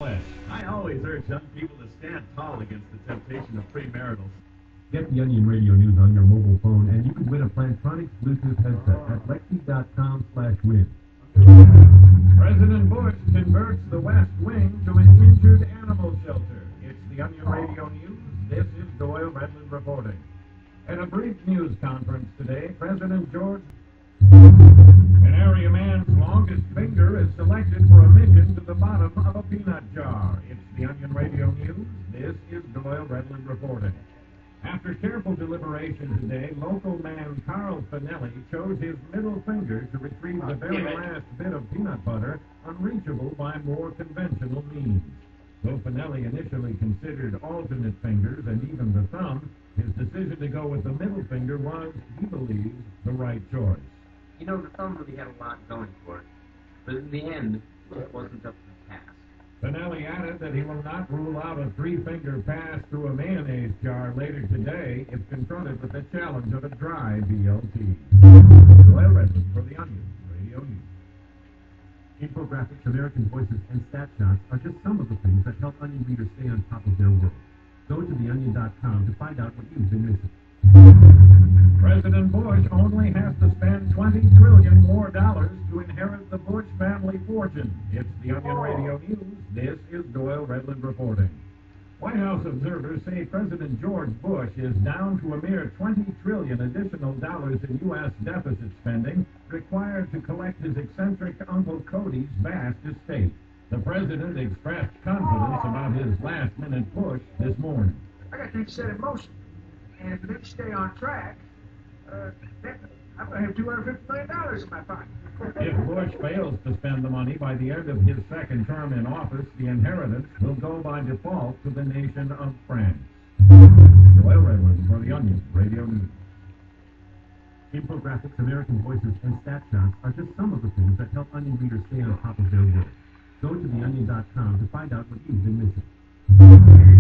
I always urge young people to stand tall against the temptation of premarital. Get the Onion Radio News on your mobile phone, and you can win a Plantronics Bluetooth headset at lexi.com/win. President Bush converts the West Wing to an injured animal shelter. It's the Onion Radio News. This is Doyle Redland reporting. At a brief news conference today, President George... An area man's longest finger is selected for a mission to the bottom of a peanut jar. It's the Onion Radio News. This is Doyle Redland reporting. After careful deliberation today, local man Carl Finelli chose his middle finger to retrieve the very last bit of peanut butter, unreachable by more conventional means. Though Finelli initially considered alternate fingers and even the thumb, his decision to go with the middle finger was, he believes, the right choice. You know, the thumb really had a lot going for it, but in the end, it wasn't up to the task. Finelli added that he will not rule out a three-finger pass through a mayonnaise jar later today if confronted with the challenge of a dry BLT. Doyle Redland for the Onion Radio News. Infographics, American Voices, and stat shots are just some of the things that help Onion readers stay on top of their world. Go to theonion.com to find out what you've been missing. President Bush only has to spend $20 trillion more to inherit the Bush family fortune. It's the Onion Radio News. This is Doyle Redland reporting. White House observers say President George Bush is down to a mere $20 trillion additional dollars in U.S. deficit spending required to collect his eccentric Uncle Cody's vast estate. The president expressed confidence about his last-minute push this morning. I got things set in motion, and if they stay on track, I'm going to have $250 million in my pocket. If Bush fails to spend the money by the end of his second term in office, the inheritance will go by default to the nation of France. Doyle Redland for the Onion Radio News. Infographics, American Voices, and stat shots are just some of the things that help Onion readers stay on top of their world. Go to theonion.com to find out what you've been missing.